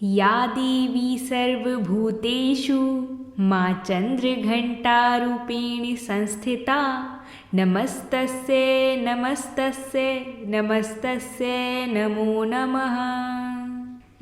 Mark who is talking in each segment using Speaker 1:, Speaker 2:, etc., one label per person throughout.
Speaker 1: या देवी सर्वभूतेषु माँ चन्द्रघण्टारूपेण संस्थिता नमस्तस्यै नमस्तस्यै नमस्तस्यै नमो नमः।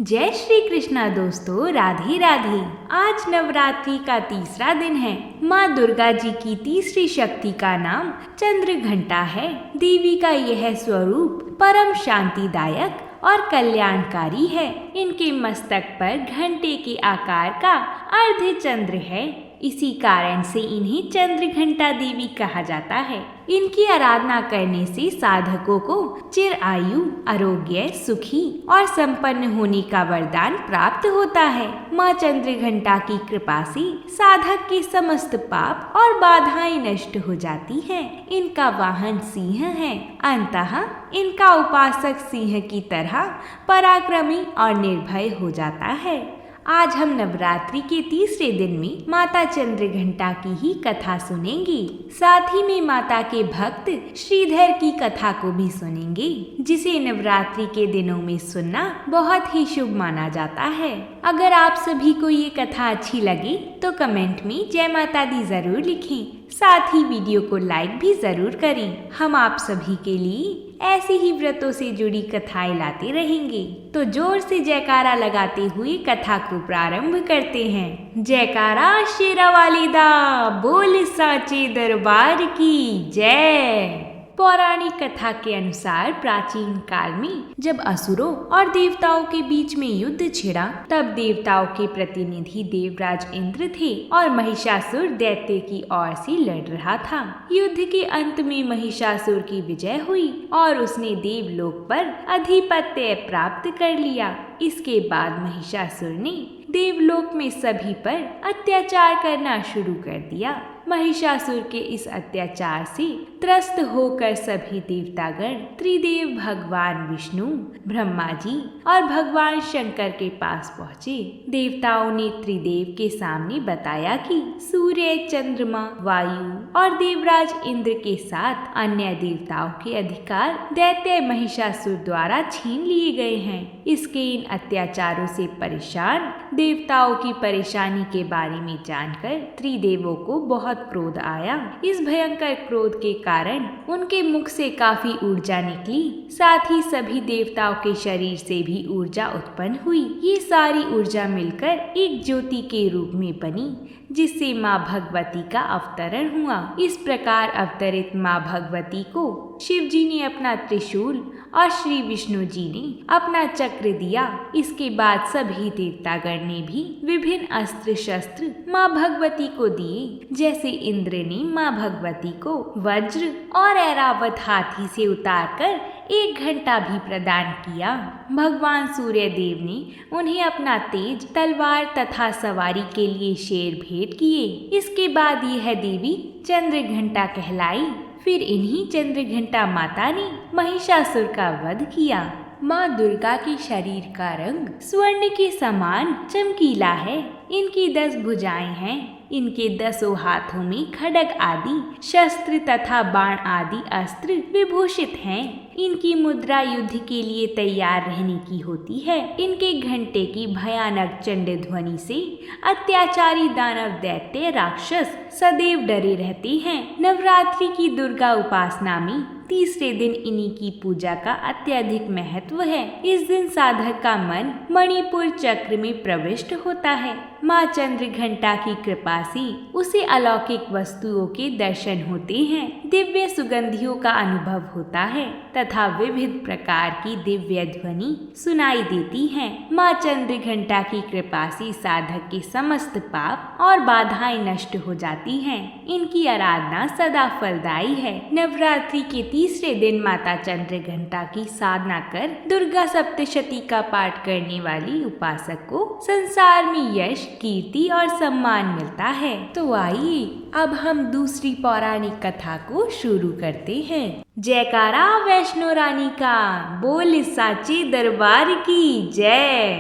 Speaker 1: जय श्री कृष्णा दोस्तों, राधे राधे। आज नवरात्रि का तीसरा दिन है। माँ दुर्गा जी की तीसरी शक्ति का नाम चंद्रघंटा है। देवी का यह स्वरूप परम शांतिदायक और कल्याणकारी है। इनके मस्तक पर घंटे के आकार का अर्ध चंद्र है। इसी कारण से इन्हें चंद्रघंटा देवी कहा जाता है। इनकी आराधना करने से साधकों को चिर आयु, आरोग्य, सुखी और संपन्न होने का वरदान प्राप्त होता है। माँ चंद्रघंटा की कृपा से साधक के समस्त पाप और बाधाएं नष्ट हो जाती हैं। इनका वाहन सिंह है। अंततः इनका उपासक सिंह की तरह पराक्रमी और निर्भय हो जाता है। आज हम नवरात्रि के तीसरे दिन में माता चंद्रघंटा की ही कथा सुनेंगे। साथ ही में माता के भक्त श्रीधर की कथा को भी सुनेंगे, जिसे नवरात्रि के दिनों में सुनना बहुत ही शुभ माना जाता है। अगर आप सभी को ये कथा अच्छी लगे तो कमेंट में जय माता दी जरूर लिखें। साथ ही वीडियो को लाइक भी जरूर करें। हम आप सभी के लिए ऐसी ही व्रतों से जुड़ी कथाएं लाते रहेंगे। तो जोर से जयकारा लगाते हुए कथा को प्रारंभ करते हैं। जयकारा शेरा वाली दा, बोल साचे दरबार की जय। पौराणिक कथा के अनुसार प्राचीन काल में जब असुरों और देवताओं के बीच में युद्ध छिड़ा, तब देवताओं के प्रतिनिधि देवराज इंद्र थे और महिषासुर दैत्य की ओर से लड़ रहा था। युद्ध के अंत में महिषासुर की विजय हुई और उसने देवलोक पर अधिपत्य प्राप्त कर लिया। इसके बाद महिषासुर ने देवलोक में सभी पर अत्याचार करना शुरू कर दिया। महिषासुर के इस अत्याचार से त्रस्त होकर सभी देवतागण त्रिदेव भगवान विष्णु, ब्रह्मा जी और भगवान शंकर के पास पहुँचे। देवताओं ने त्रिदेव के सामने बताया कि सूर्य, चंद्रमा, वायु और देवराज इंद्र के साथ अन्य देवताओं के अधिकार दैत्य महिषासुर द्वारा छीन लिए गए हैं। इसके इन अत्याचारों से परेशान देवताओं की परेशानी के बारे में जानकर त्रिदेवों को बहुत क्रोध आया। इस भयंकर क्रोध के कारण उनके मुख से काफी ऊर्जा निकली। साथ ही सभी देवताओं के शरीर से भी ऊर्जा उत्पन्न हुई। ये सारी ऊर्जा मिलकर एक ज्योति के रूप में बनी, जिससे माँ भगवती का अवतरण हुआ। इस प्रकार अवतरित माँ भगवती को शिव जी ने अपना त्रिशूल और श्री विष्णु जी ने अपना चक्र दिया। इसके बाद सभी देवतागण ने भी विभिन्न अस्त्र शस्त्र माँ भगवती को दिए। जैसे इंद्र ने माँ भगवती को वज्र और ऐरावत हाथी से उतारकर एक घंटा भी प्रदान किया। भगवान सूर्य देव ने उन्हें अपना तेज तलवार तथा सवारी के लिए शेर भेंट किए। इसके बाद यह देवी चंद्रघंटा कहलाई। फिर इन्हीं चंद्रघंटा माता ने महिषासुर का वध किया। माँ दुर्गा के शरीर का रंग स्वर्ण के समान चमकीला है। इनकी 10 भुजाएं हैं। इनके 10 हाथों में खड्ग आदि शस्त्र तथा बाण आदि अस्त्र विभूषित हैं। इनकी मुद्रा युद्ध के लिए तैयार रहने की होती है। इनके घंटे की भयानक चंड ध्वनि से अत्याचारी दानव दैत्य राक्षस सदैव डरे रहते हैं। नवरात्रि की दुर्गा उपासना में तीसरे दिन इन्हीं की पूजा का अत्यधिक महत्व है। इस दिन साधक का मन मणिपुर चक्र में प्रविष्ट होता है। माँ चंद्रघंटा की कृपा से उसे अलौकिक वस्तुओं के दर्शन होते हैं। दिव्य सुगंधियों का अनुभव होता है तथा विविध प्रकार की दिव्य ध्वनि सुनाई देती है। माँ चंद्रघंटा की कृपा से साधक के समस्त पाप और बाधाएं नष्ट हो जाती हैं। इनकी आराधना सदा फलदायी है। नवरात्रि के तीसरे दिन माता चंद्रघंटा की साधना कर दुर्गा सप्तशती का पाठ करने वाली उपासक को संसार में यश, कीर्ति और सम्मान मिलता है। तो आइए अब हम दूसरी पौराणिक कथा को शुरू करते हैं। जयकारा वैष्णो रानी का, बोल साचे दरबार की जय।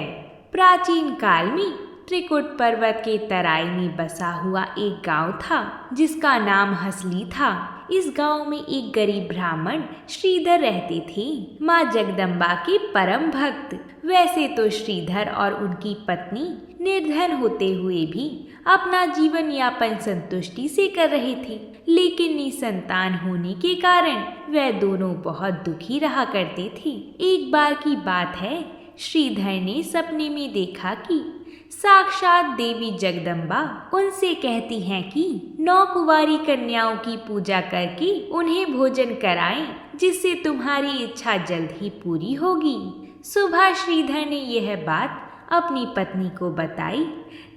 Speaker 1: प्राचीन काल में त्रिकुट पर्वत के तराई में बसा हुआ एक गांव था, जिसका नाम हसली था। इस गांव में एक गरीब ब्राह्मण श्रीधर रहते थे, माँ जगदम्बा के परम भक्त। वैसे तो श्रीधर और उनकी पत्नी निर्धन होते हुए भी अपना जीवन यापन संतुष्टि से कर रहे थे, लेकिन निसंतान होने के कारण वह दोनों बहुत दुखी रहा करते थे। एक बार की बात है, श्रीधर ने सपने में देखा कि साक्षात देवी जगदम्बा उनसे कहती हैं कि 9 कुंवारी कन्याओं की पूजा करके उन्हें भोजन कराएं, जिससे तुम्हारी इच्छा जल्द ही पूरी होगी। सुबह श्रीधर ने यह बात अपनी पत्नी को बताई,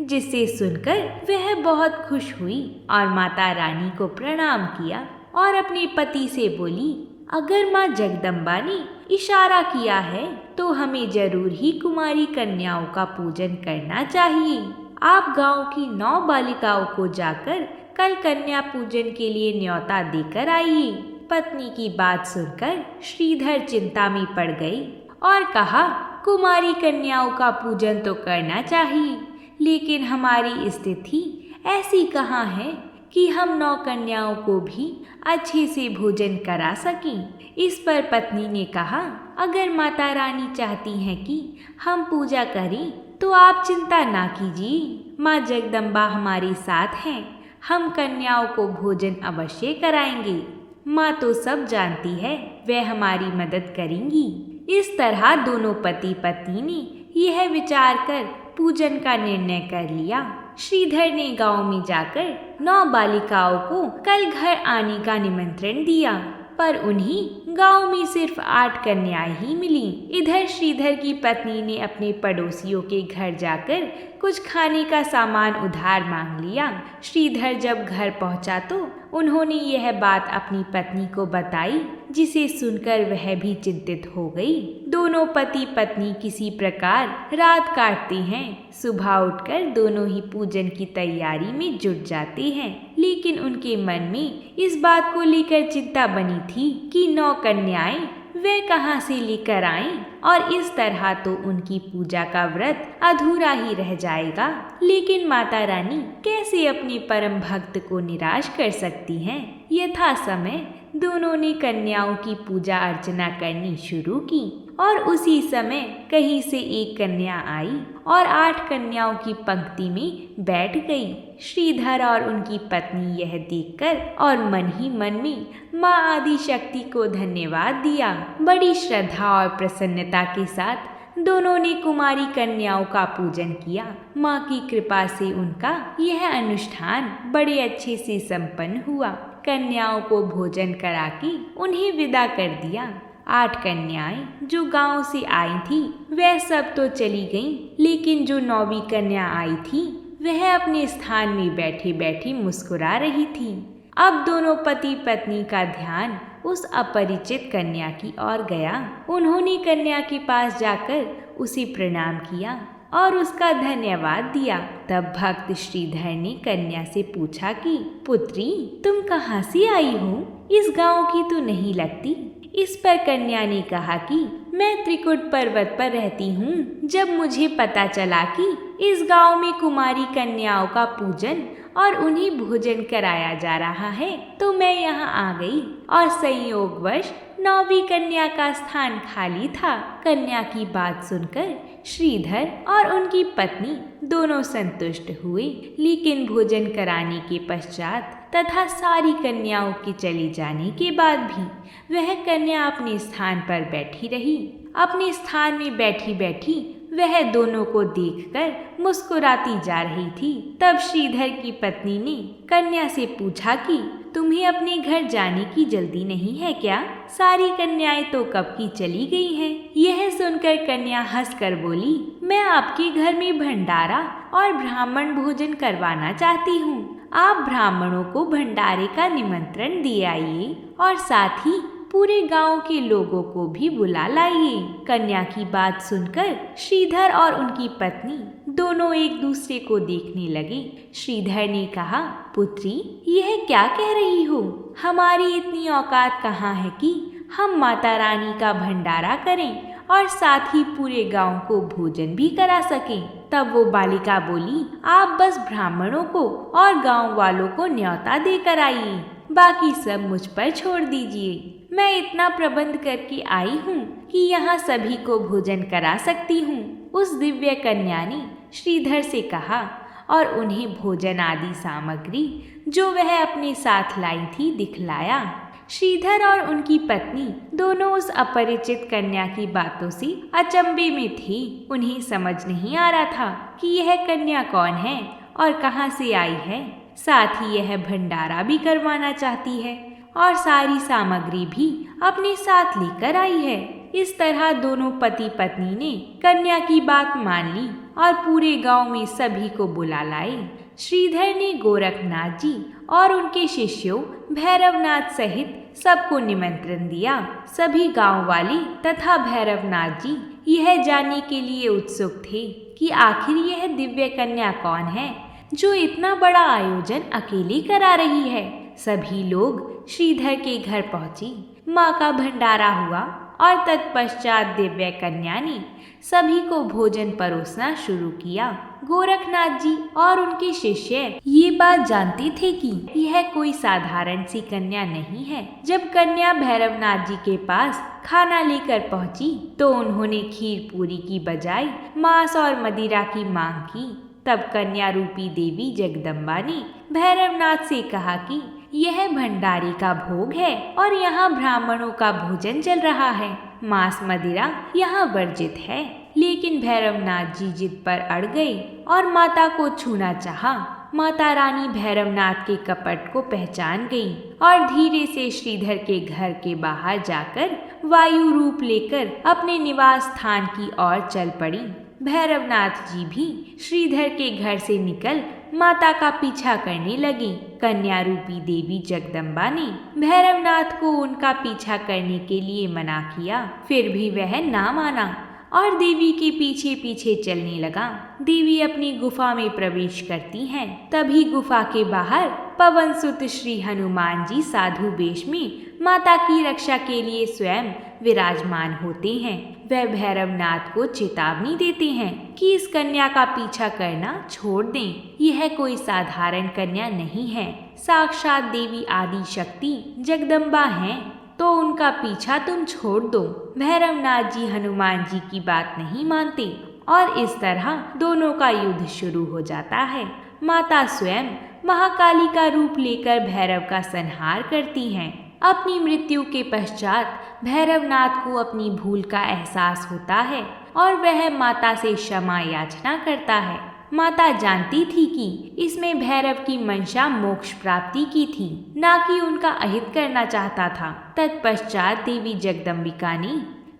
Speaker 1: जिसे सुनकर वह बहुत खुश हुई और माता रानी को प्रणाम किया और अपने पति से बोली, अगर माँ जगदम्बा ने इशारा किया है तो हमें जरूर ही कुमारी कन्याओं का पूजन करना चाहिए। आप गांव की 9 बालिकाओं को जाकर कल कन्या पूजन के लिए न्योता देकर आइए। पत्नी की बात सुनकर श्रीधर चिंता में पड़ गई और कहा, कुमारी कन्याओं का पूजन तो करना चाहिए, लेकिन हमारी स्थिति ऐसी कहाँ है कि हम 9 कन्याओं को भी अच्छे से भोजन करा सकें। इस पर पत्नी ने कहा, अगर माता रानी चाहती हैं कि हम पूजा करें तो आप चिंता ना कीजिए, माँ जगदम्बा हमारे साथ हैं, हम कन्याओं को भोजन अवश्य कराएंगे। माँ तो सब जानती है, वह हमारी मदद करेंगी। इस तरह दोनों पति पत्नी ने यह विचार कर पूजन का निर्णय कर लिया। श्रीधर ने गांव में जाकर 9 बालिकाओं को कल घर आने का निमंत्रण दिया, पर उन्हें गांव में सिर्फ 8 कन्याएं ही मिली। इधर श्रीधर की पत्नी ने अपने पड़ोसियों के घर जाकर कुछ खाने का सामान उधार मांग लिया। श्रीधर जब घर पहुंचा तो उन्होंने यह बात अपनी पत्नी को बताई, जिसे सुनकर वह भी चिंतित हो गई। दोनों पति पत्नी किसी प्रकार रात काटते हैं। सुबह उठकर दोनों ही पूजन की तैयारी में जुट जाते हैं, लेकिन उनके मन में इस बात को लेकर चिंता बनी थी कि 9 कन्याएं वे कहाँ से लेकर आएं, और इस तरह तो उनकी पूजा का व्रत अधूरा ही रह जाएगा। लेकिन माता रानी कैसे अपने परम भक्त को निराश कर सकती हैं। यथा समय दोनों ने कन्याओं की पूजा अर्चना करनी शुरू की और उसी समय कहीं से एक कन्या आई और 8 कन्याओं की पंक्ति में बैठ गई। श्रीधर और उनकी पत्नी यह देखकर और मन ही मन में माँ आदि शक्ति को धन्यवाद दिया। बड़ी श्रद्धा और प्रसन्नता के साथ दोनों ने कुमारी कन्याओं का पूजन किया। माँ की कृपा से उनका यह अनुष्ठान बड़े अच्छे से संपन्न हुआ। कन्याओं को भोजन करा के उन्हें विदा कर दिया। 8 कन्याएं जो गांव से आई थी वह सब तो चली गईं, लेकिन जो 9वीं कन्या आई थी वह अपने स्थान में बैठी बैठी मुस्कुरा रही थी। अब दोनों पति पत्नी का ध्यान उस अपरिचित कन्या की ओर गया। उन्होंने कन्या के पास जाकर उसे प्रणाम किया और उसका धन्यवाद दिया। तब भक्त श्रीधर ने कन्या से पूछा कि पुत्री, तुम कहाँ से आई हो? इस गांव की तो नहीं लगती। इस पर कन्या ने कहा कि मैं त्रिकुट पर्वत पर रहती हूँ। जब मुझे पता चला कि इस गांव में कुमारी कन्याओं का पूजन और उन्हें भोजन कराया जा रहा है तो मैं यहाँ आ गई, और संयोगवश 9वीं कन्या का स्थान खाली था। कन्या की बात सुनकर श्रीधर और उनकी पत्नी दोनों संतुष्ट हुए, लेकिन भोजन कराने के पश्चात तथा सारी कन्याओं के चले जाने के बाद भी वह कन्या अपने स्थान पर बैठी रही। अपने स्थान में बैठी बैठी वह दोनों को देखकर मुस्कुराती जा रही थी। तब श्रीधर की पत्नी ने कन्या से पूछा कि तुम्हें अपने घर जाने की जल्दी नहीं है क्या? सारी कन्याएं तो कब की चली गई हैं। यह सुनकर कन्या हंसकर बोली, मैं आपके घर में भंडारा और ब्राह्मण भोजन करवाना चाहती हूँ। आप ब्राह्मणों को भंडारे का निमंत्रण दे आइए और साथ ही पूरे गांव के लोगों को भी बुला लाइए। कन्या की बात सुनकर श्रीधर और उनकी पत्नी दोनों एक दूसरे को देखने लगे। श्रीधर ने कहा, पुत्री, यह क्या कह रही हो? हमारी इतनी औकात कहाँ है कि हम माता रानी का भंडारा करें और साथ ही पूरे गांव को भोजन भी करा सकें। तब वो बालिका बोली, आप बस ब्राह्मणों को और गांव वालों को न्योता देकर आइए। बाकी सब मुझ पर छोड़ दीजिए। मैं इतना प्रबंध करके आई हूँ कि यहाँ सभी को भोजन करा सकती हूँ। उस दिव्य कन्या ने श्रीधर से कहा और उन्हें भोजन आदि सामग्री जो वह अपने साथ लाई थी दिखलाया। श्रीधर और उनकी पत्नी दोनों उस अपरिचित कन्या की बातों से अचंभे में थी। उन्हें समझ नहीं आ रहा था कि यह कन्या कौन है और कहाँ से आई है। साथ ही यह भंडारा भी करवाना चाहती है और सारी सामग्री भी अपने साथ लेकर आई है। इस तरह दोनों पति पत्नी ने कन्या की बात मान ली और पूरे गांव में सभी को बुला लाए। श्रीधर ने गोरखनाथ जी और उनके शिष्यों भैरवनाथ सहित सबको निमंत्रण दिया। सभी गांव वाले तथा भैरवनाथ जी यह जानने के लिए उत्सुक थे कि आखिर यह दिव्य कन्या कौन है जो इतना बड़ा आयोजन अकेली करा रही है। सभी लोग श्रीधर के घर पहुंची। माँ का भंडारा हुआ और तत्पश्चात दिव्य कन्या ने सभी को भोजन परोसना शुरू किया। गोरखनाथ जी और उनके शिष्य ये बात जानते थे कि यह कोई साधारण सी कन्या नहीं है। जब कन्या भैरवनाथ जी के पास खाना लेकर पहुंची तो उन्होंने खीर पूरी की बजाय मांस और मदिरा की मांग की। तब कन्या रूपी देवी जगदम्बा ने भैरवनाथ से कहा कि यह भंडारे का भोग है और यहाँ ब्राह्मणों का भोजन चल रहा है। मांस मदिरा यहाँ वर्जित है। लेकिन भैरवनाथ जी जिद पर अड़ गए और माता को छूना चाहा। माता रानी भैरवनाथ के कपट को पहचान गई और धीरे से श्रीधर के घर के बाहर जाकर वायु रूप लेकर अपने निवास स्थान की ओर चल पड़ी। भैरवनाथ जी भी श्रीधर के घर से निकल माता का पीछा करने लगी। कन्या रूपी देवी जगदम्बा ने भैरवनाथ को उनका पीछा करने के लिए मना किया, फिर भी वह ना माना और देवी के पीछे पीछे चलने लगा। देवी अपनी गुफा में प्रवेश करती हैं। तभी गुफा के बाहर पवन सुत श्री हनुमान जी साधु वेश में माता की रक्षा के लिए स्वयं विराजमान होते हैं। वह भैरवनाथ को चेतावनी देते हैं कि इस कन्या का पीछा करना छोड़ दें। यह कोई साधारण कन्या नहीं है, साक्षात देवी आदि शक्ति जगदम्बा हैं, तो उनका पीछा तुम छोड़ दो। भैरवनाथ जी हनुमान जी की बात नहीं मानते और इस तरह दोनों का युद्ध शुरू हो जाता है। माता स्वयं महाकाली का रूप लेकर भैरव का संहार करती हैं। अपनी मृत्यु के पश्चात भैरवनाथ को अपनी भूल का एहसास होता है और वह माता से क्षमा याचना करता है। माता जानती थी कि इसमें भैरव की मंशा मोक्ष प्राप्ति की थी, ना कि उनका अहित करना चाहता था। तत्पश्चात देवी जगदम्बिका ने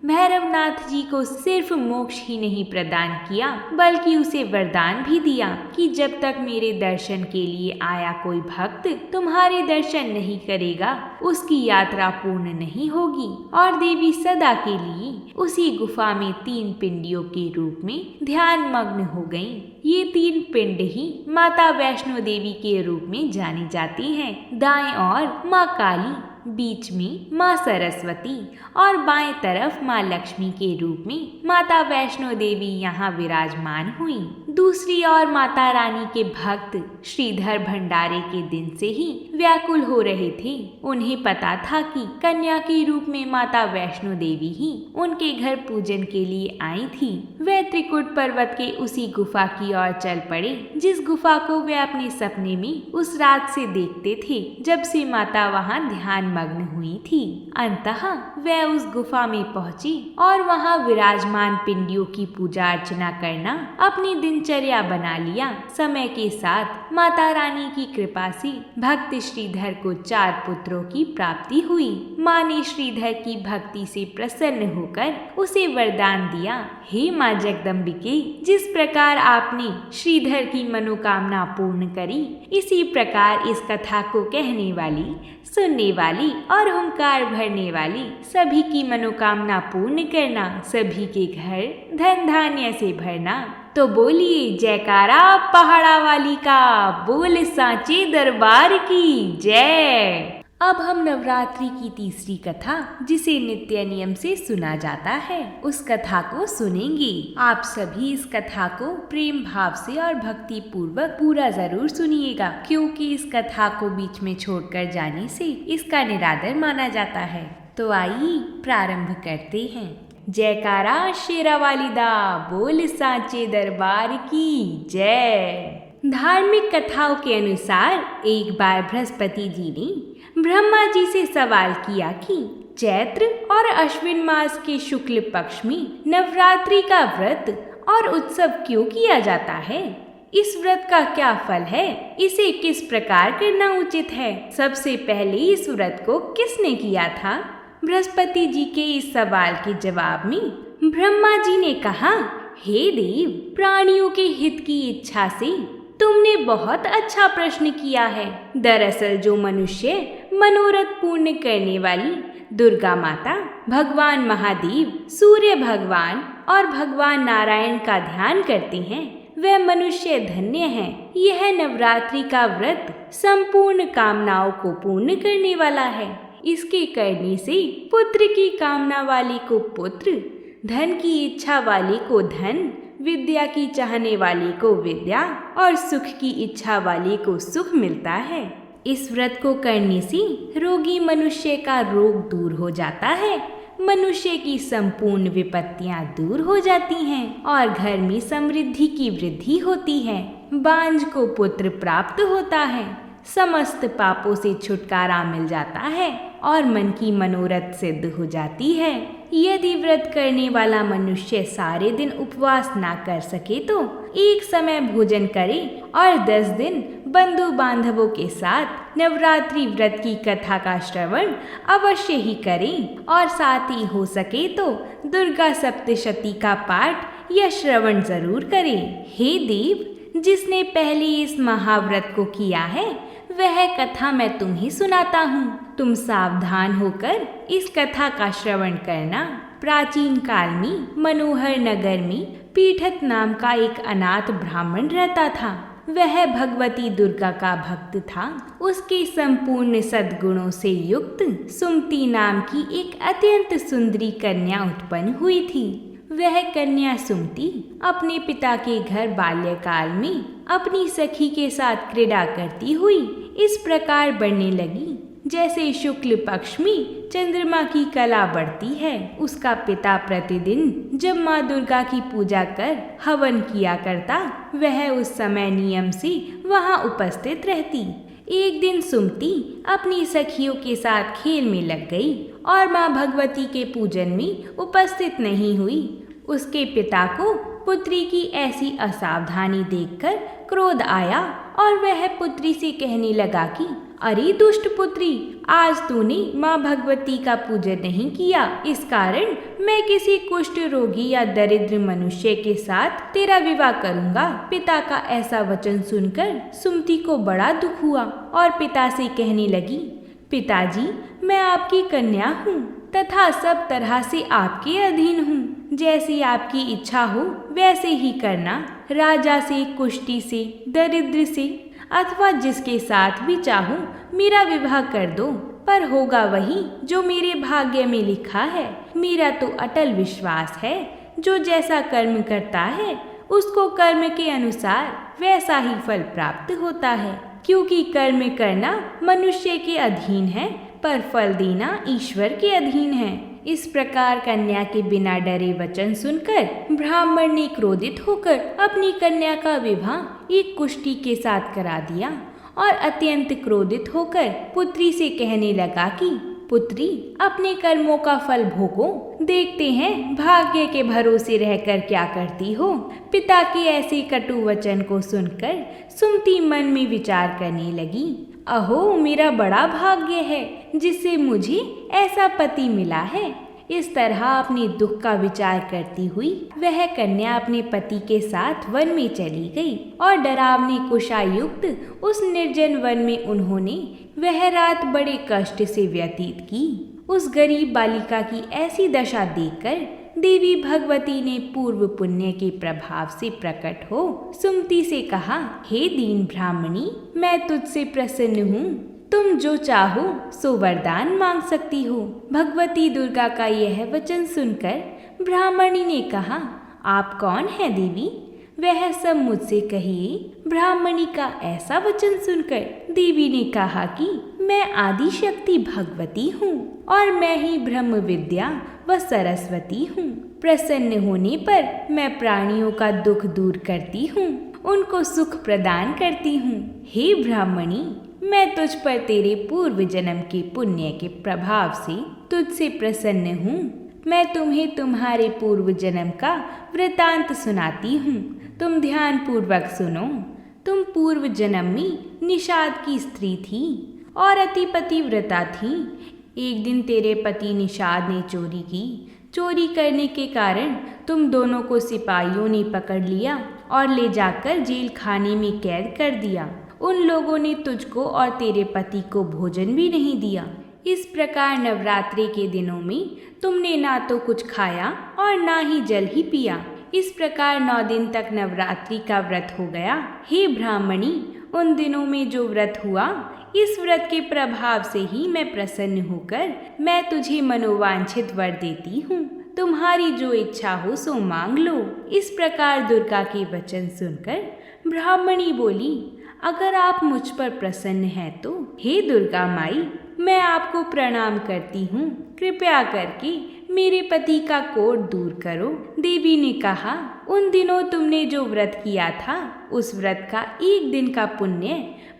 Speaker 1: भैरवनाथ जी को सिर्फ मोक्ष ही नहीं प्रदान किया बल्कि उसे वरदान भी दिया कि जब तक मेरे दर्शन के लिए आया कोई भक्त तुम्हारे दर्शन नहीं करेगा उसकी यात्रा पूर्ण नहीं होगी। और देवी सदा के लिए उसी गुफा में 3 पिंडियों के रूप में ध्यान मग्न हो गईं। ये 3 पिंड ही माता वैष्णो देवी के रूप में जानी जाती हैं। दाएं ओर माँ काली, बीच में माँ सरस्वती और बाएं तरफ माँ लक्ष्मी के रूप में माता वैष्णो देवी यहाँ विराजमान हुई। दूसरी ओर माता रानी के भक्त श्रीधर भंडारे के दिन से ही व्याकुल हो रहे थे। उन्हें पता था कि कन्या के रूप में माता वैष्णो देवी ही उनके घर पूजन के लिए आई थी। वे त्रिकुट पर्वत के उसी गुफा की ओर चल पड़े जिस गुफा को वे अपने सपने में उस रात से देखते थे जब से माता वहाँ ध्यान मग्न हुई थी। अंततः वह उस गुफा में पहुंची और वहां विराजमान पिंडियों की पूजा अर्चना करना अपनी दिनचर्या बना लिया। समय के साथ माता रानी की कृपा से भक्त श्रीधर को 4 पुत्रों की प्राप्ति हुई। माँ ने श्रीधर की भक्ति से प्रसन्न होकर उसे वरदान दिया, हे माँ जगदम्बिके, जिस प्रकार आपने श्रीधर की मनोकामना पूर्ण करी इसी प्रकार इस कथा को कहने वाली, सुनने वाली और हुंकार भरने वाली सभी की मनोकामना पूर्ण करना, सभी के घर धन धान्य से भरना। तो बोलिए जयकारा पहाड़ा वाली का, बोल सांचे दरबार की जय। अब हम नवरात्रि की तीसरी कथा, जिसे नित्य नियम से सुना जाता है, उस कथा को सुनेंगे। आप सभी इस कथा को प्रेम भाव से और भक्ति पूर्वक पूरा जरूर सुनिएगा, क्योंकि इस कथा को बीच में छोड़कर जाने से इसका निरादर माना जाता है। तो आइए प्रारंभ करते हैं। जयकारा शेरा वाली दा, बोल सांचे दरबार की जय। धार्मिक कथाओं के अनुसार एक बार बृहस्पति जी ने ब्रह्मा जी से सवाल किया कि चैत्र और अश्विन मास के शुक्ल पक्ष में नवरात्रि का व्रत और उत्सव क्यों किया जाता है? इस व्रत का क्या फल है? इसे किस प्रकार करना उचित है? सबसे पहले इस व्रत को किसने किया था? बृहस्पति जी के इस सवाल के जवाब में ब्रह्मा जी ने कहा, हे देव, प्राणियों के हित की इच्छा से तुमने बहुत अच्छा प्रश्न किया है। दरअसल जो मनुष्य मनोरथ पूर्ण करने वाली दुर्गा माता, भगवान महादेव, सूर्य भगवान और भगवान नारायण का ध्यान करते हैं, वह मनुष्य धन्य है। यह नवरात्रि का व्रत संपूर्ण कामनाओं को पूर्ण करने वाला है। इसके करने से पुत्र की कामना वाले को पुत्र, धन की इच्छा वाले को धन, विद्या की चाहने वाले को विद्या और सुख की इच्छा वाले को सुख मिलता है। इस व्रत को करने से रोगी मनुष्य का रोग दूर हो जाता है, मनुष्य की संपूर्ण विपत्तियां दूर हो जाती हैं और घर में समृद्धि की वृद्धि होती है। बांझ को पुत्र प्राप्त होता है, समस्त पापों से छुटकारा मिल जाता है और मन की मनोरथ सिद्ध हो जाती है। यदि व्रत करने वाला मनुष्य सारे दिन उपवास ना कर सके तो एक समय भोजन करे और 10 दिन बंधु बांधवों के साथ नवरात्रि व्रत की कथा का श्रवण अवश्य ही करें और साथ ही हो सके तो दुर्गा सप्तशती का पाठ या श्रवण जरूर करें। हे देव, जिसने पहले इस महाव्रत को किया है वह कथा मैं तुम्हें सुनाता हूँ। तुम सावधान होकर इस कथा का श्रवण करना। प्राचीन काल में मनोहर नगर में पीठत नाम का एक अनाथ ब्राह्मण रहता था। वह भगवती दुर्गा का भक्त था। उसके संपूर्ण सद्गुणों से युक्त सुमति नाम की एक अत्यंत सुंदरी कन्या उत्पन्न हुई थी। वह कन्या सुमति अपने पिता के घर बाल्यकाल में अपनी सखी के साथ क्रीड़ा करती हुई इस प्रकार बढ़ने लगी जैसे शुक्ल पक्ष में चंद्रमा की कला बढ़ती है। उसका पिता प्रतिदिन जब माँ दुर्गा की पूजा कर हवन किया करता, वह उस समय नियम से वहाँ उपस्थित रहती। एक दिन सुमति अपनी सखियों के साथ खेल में लग गई और माँ भगवती के पूजन में उपस्थित नहीं हुई। उसके पिता को पुत्री की ऐसी असावधानी देखकर क्रोध आया और वह पुत्री से कहने लगा कि अरे दुष्ट पुत्री, आज तूने माँ भगवती का पूजन नहीं किया, इस कारण मैं किसी कुष्ठ रोगी या दरिद्र मनुष्य के साथ तेरा विवाह करूँगा। पिता का ऐसा वचन सुनकर सुमति को बड़ा दुख हुआ और पिता से कहने लगी, पिताजी, मैं आपकी कन्या हूँ तथा सब तरह से आपके अधीन हूँ। जैसी आपकी इच्छा हो वैसे ही करना। राजा से, कुष्ठी से, दरिद्र से अथवा जिसके साथ भी चाहूँ मेरा विवाह कर दो, पर होगा वही जो मेरे भाग्य में लिखा है। मेरा तो अटल विश्वास है, जो जैसा कर्म करता है उसको कर्म के अनुसार वैसा ही फल प्राप्त होता है। क्योंकि कर्म करना मनुष्य के अधीन है, पर फल देना ईश्वर के अधीन है। इस प्रकार कन्या के बिना डरे वचन सुनकर ब्राह्मण ने क्रोधित होकर अपनी कन्या का विवाह एक कुष्ठी के साथ करा दिया और अत्यंत क्रोधित होकर पुत्री से कहने लगा कि पुत्री, अपने कर्मों का फल भोगो, देखते हैं भाग्य के भरोसे रहकर क्या करती हो। पिता के ऐसे कटु वचन को सुनकर सुमति मन में विचार करने लगी, अहो, मेरा बड़ा भाग्य है जिससे मुझे ऐसा पति मिला है। इस तरह अपने दुख का विचार करती हुई वह कन्या अपने पति के साथ वन में चली गई और डरावनी कुशायुक्त उस निर्जन वन में उन्होंने वह रात बड़े कष्ट से व्यतीत की। उस गरीब बालिका की ऐसी दशा देखकर देवी भगवती ने पूर्व पुण्य के प्रभाव से प्रकट हो सुमति से कहा, हे दीन ब्राह्मणी, मैं तुझसे प्रसन्न हूँ। तुम जो चाहो सो वरदान मांग सकती हो। भगवती दुर्गा का यह वचन सुनकर ब्राह्मणी ने कहा, आप कौन है देवी? वह सब मुझसे कहिए। ब्राह्मणी का ऐसा वचन सुनकर देवी ने कहा कि मैं आदि शक्ति भगवती हूँ और मैं ही ब्रह्म विद्या व सरस्वती हूँ। प्रसन्न होने पर मैं प्राणियों का दुख दूर करती हूँ, उनको सुख प्रदान करती हूँ। हे ब्राह्मणी, मैं तुझ पर तेरे पूर्व जन्म के पुण्य के प्रभाव से तुझसे प्रसन्न हूँ। मैं तुम्हें तुम्हारे पूर्व जन्म का वृतांत सुनाती हूँ। तुम ध्यान पूर्वक सुनो। तुम पूर्व जन्म में निषाद की स्त्री थी और अति पतिव्रता थी। एक दिन तेरे पति निषाद ने चोरी की। चोरी करने के कारण तुम दोनों को सिपाहियों ने पकड़ लिया और ले जाकर जेल खाने में कैद कर दिया। उन लोगों ने तुझको और तेरे पति को भोजन भी नहीं दिया। इस प्रकार नवरात्रि के दिनों में तुमने ना तो कुछ खाया और ना ही जल ही पिया। इस प्रकार 9 दिन तक नवरात्रि का व्रत हो गया। हे ब्राह्मणी, उन दिनों में जो व्रत हुआ, इस व्रत के प्रभाव से ही मैं प्रसन्न होकर मैं तुझे मनोवांछित वर देती हूँ। तुम्हारी जो इच्छा हो सो मांग लो। इस प्रकार दुर्गा के वचन सुनकर ब्राह्मणी बोली, अगर आप मुझ पर प्रसन्न हैं तो हे दुर्गा माई, मैं आपको प्रणाम करती हूँ। कृपया करके मेरे पति का कोढ़ दूर करो। देवी ने कहा, उन दिनों तुमने जो व्रत किया था, उस व्रत का 1 दिन का पुण्य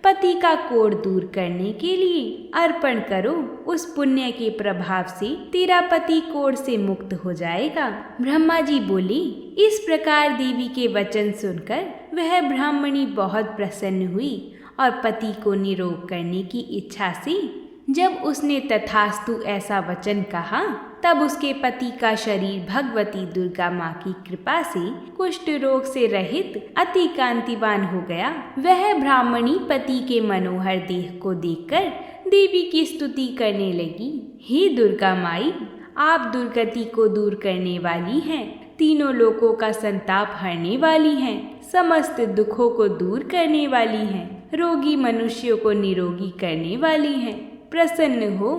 Speaker 1: पति का कोढ़ दूर करने के लिए अर्पण करो। उस पुण्य के प्रभाव से तेरा पति कोढ़ से मुक्त हो जाएगा। ब्रह्मा जी बोली। इस प्रकार देवी के वचन सुनकर वह ब्राह्मणी बहुत प्रसन्न हुई और पति को निरोग करने की इच्छा से जब उसने तथास्तु ऐसा वचन कहा, तब उसके पति का शरीर भगवती दुर्गा माँ की कृपा से कुष्ठ रोग से रहित अति कांतिवान हो गया। वह ब्राह्मणी पति के मनोहर देह को देखकर देवी की स्तुति करने लगी। हे दुर्गा माई, आप दुर्गति को दूर करने वाली हैं, तीनों लोकों का संताप हरने वाली हैं, समस्त दुखों को दूर करने वाली हैं, रोगी मनुष्यों को निरोगी करने वाली हैं, प्रसन्न हो,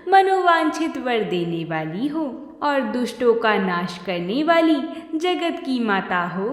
Speaker 1: मनोवांछित वर देने वाली हो और दुष्टों का नाश करने वाली जगत की माता हो।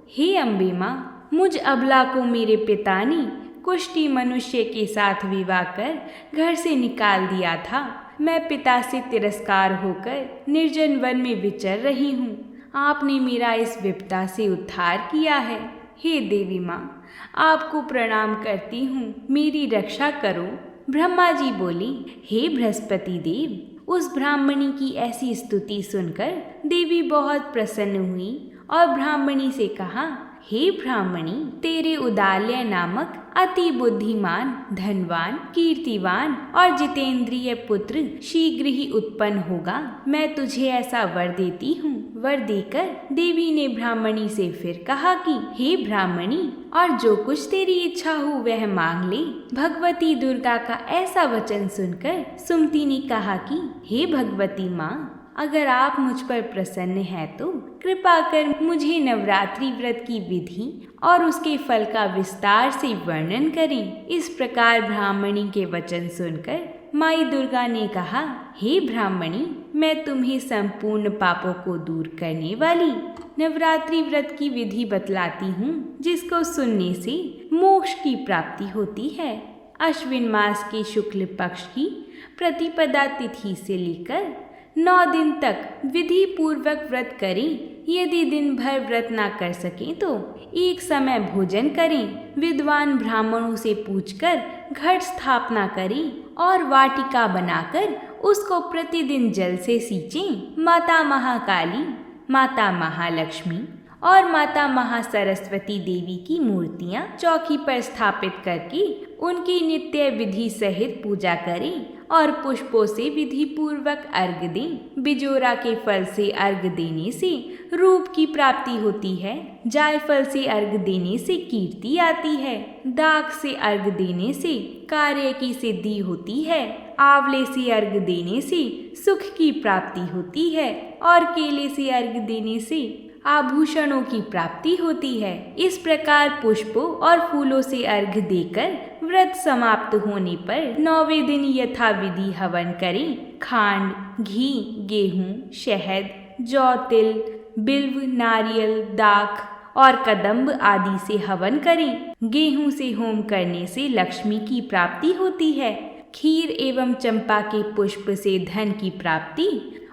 Speaker 1: हे अम्बे माँ, मुझ अबला को मेरे पिता ने कुष्ठी मनुष्य के साथ विवाह कर घर से निकाल दिया था। मैं पिता से तिरस्कार होकर निर्जन वन में विचर रही हूँ। आपने मेरा इस विपदा से उद्धार किया है। हे देवी माँ, आपको प्रणाम करती हूँ, मेरी रक्षा करो। ब्रह्मा जी बोली, हे बृहस्पति देव, उस ब्राह्मणी की ऐसी स्तुति सुनकर देवी बहुत प्रसन्न हुई और ब्राह्मणी से कहा, हे ब्राह्मणी, तेरे उदाल्य नामक अति बुद्धिमान, धनवान, कीर्तिवान और जितेंद्रिय पुत्र शीघ्र ही उत्पन्न होगा। मैं तुझे ऐसा वर देती हूँ। वर देकर देवी ने ब्राह्मणी से फिर कहा कि हे ब्राह्मणी, और जो कुछ तेरी इच्छा हो वह मांग ले। भगवती दुर्गा का ऐसा वचन सुनकर सुमति ने कहा कि हे भगवती माँ, अगर आप मुझ पर प्रसन्न हैं तो कृपा कर मुझे नवरात्रि व्रत की विधि और उसके फल का विस्तार से वर्णन करें। इस प्रकार ब्राह्मणी के वचन सुनकर माई दुर्गा ने कहा, हे ब्राह्मणी, मैं तुम्हें संपूर्ण पापों को दूर करने वाली नवरात्रि व्रत की विधि बतलाती हूँ, जिसको सुनने से मोक्ष की प्राप्ति होती है। अश्विन मास के शुक्ल पक्ष की प्रतिपदा तिथि से लेकर 9 दिन तक विधि पूर्वक व्रत करें। यदि दिन भर व्रत ना कर सकें तो एक समय भोजन करें। विद्वान ब्राह्मणों से पूछकर घट स्थापना करें और वाटिका बनाकर उसको प्रतिदिन जल से सींचें। माता महाकाली, माता महालक्ष्मी और माता महासरस्वती देवी की मूर्तियां चौकी पर स्थापित करके उनकी नित्य विधि सहित पूजा करें और पुष्पों से विधि पूर्वक अर्घ दें। बिजोरा के फल से अर्घ देने से रूप की प्राप्ति होती है। जायफल से अर्घ देने से कीर्ति आती है। दाख से अर्घ देने से कार्य की सिद्धि होती है। आंवले से अर्घ देने से सुख की प्राप्ति होती है और केले से अर्घ देने से आभूषणों की प्राप्ति होती है। इस प्रकार पुष्पों और फूलों से अर्घ देकर व्रत समाप्त होने पर 9वें दिन यथाविधि हवन करें। खांड, घी, गेहूं, शहद, जौ, तिल, बिल्व, नारियल, दाख और कदम्ब आदि से हवन करें। गेहूं से होम करने से लक्ष्मी की प्राप्ति होती है। खीर एवं चंपा के पुष्प से धन की प्राप्ति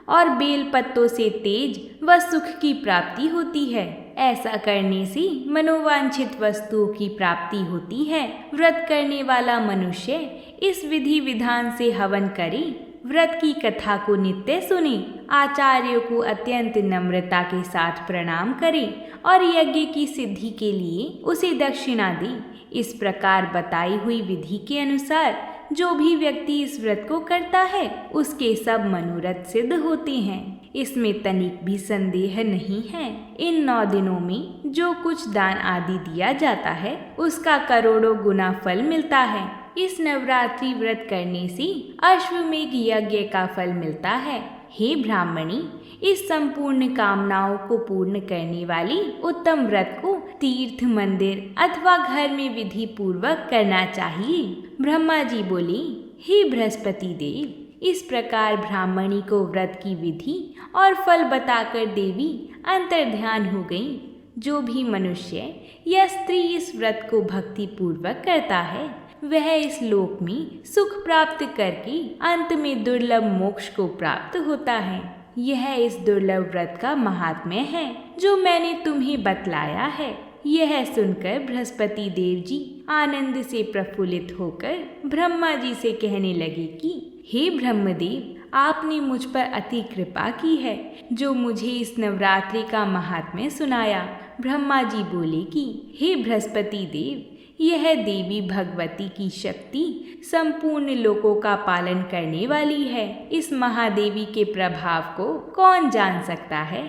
Speaker 1: और बेल पत्तों से तेज व सुख की प्राप्ति होती है। ऐसा करने से मनोवांछित वस्तुओं की प्राप्ति होती है। व्रत करने वाला मनुष्य इस विधि विधान से हवन करे। व्रत की कथा को नित्य सुने, आचार्यों को अत्यंत नम्रता के साथ प्रणाम करें और यज्ञ की सिद्धि के लिए उसे दक्षिणा दें। इस प्रकार बताई हुई विधि के अनुसार जो भी व्यक्ति इस व्रत को करता है उसके सब मनोरथ सिद्ध होते हैं। इसमें तनिक भी संदेह नहीं है। इन 9 दिनों में जो कुछ दान आदि दिया जाता है उसका करोड़ों गुना फल मिलता है। इस नवरात्रि व्रत करने से अश्वमेघ यज्ञ का फल मिलता है। हे ब्राह्मणी, इस संपूर्ण कामनाओं को पूर्ण करने वाली उत्तम व्रत को तीर्थ, मंदिर अथवा घर में विधि पूर्वक करना चाहिए। ब्रह्मा जी बोले, हे बृहस्पति देव, इस प्रकार ब्राह्मणी को व्रत की विधि और फल बताकर देवी अंतर्ध्यान हो गई। जो भी मनुष्य या स्त्री इस व्रत को भक्ति पूर्वक करता है वह इस लोक में सुख प्राप्त करके अंत में दुर्लभ मोक्ष को प्राप्त होता है। यह इस दुर्लभ व्रत का महात्म्य है जो मैंने तुम्हें बतलाया है। यह सुनकर बृहस्पति देव जी आनंद से प्रफुल्लित होकर ब्रह्मा जी से कहने लगे कि हे ब्रह्मदेव, आपने मुझ पर अति कृपा की है जो मुझे इस नवरात्रि का महात्म्य सुनाया। ब्रह्मा जी बोले कि हे बृहस्पति देव, यह देवी भगवती की शक्ति संपूर्ण लोकों का पालन करने वाली है। इस महादेवी के प्रभाव को कौन जान सकता है।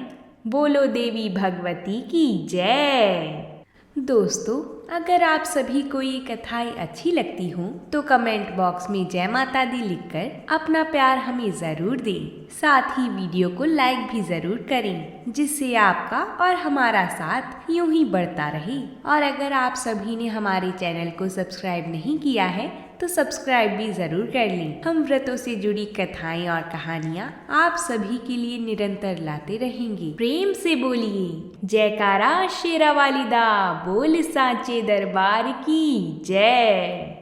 Speaker 1: बोलो देवी भगवती की जय। दोस्तों, अगर आप सभी को ये कथाएं अच्छी लगती हों तो कमेंट बॉक्स में जय माता दी लिखकर अपना प्यार हमें ज़रूर दें। साथ ही वीडियो को लाइक भी ज़रूर करें जिससे आपका और हमारा साथ यूं ही बढ़ता रहे। और अगर आप सभी ने हमारे चैनल को सब्सक्राइब नहीं किया है तो सब्सक्राइब भी ज़रूर कर लें। हम व्रतों से जुड़ी कथाएं और कहानियाँ आप सभी के लिए निरंतर लाते रहेंगे। प्रेम से बोलिए जयकारा शेरा वाली दा, बोल सांचे दरबार की जय।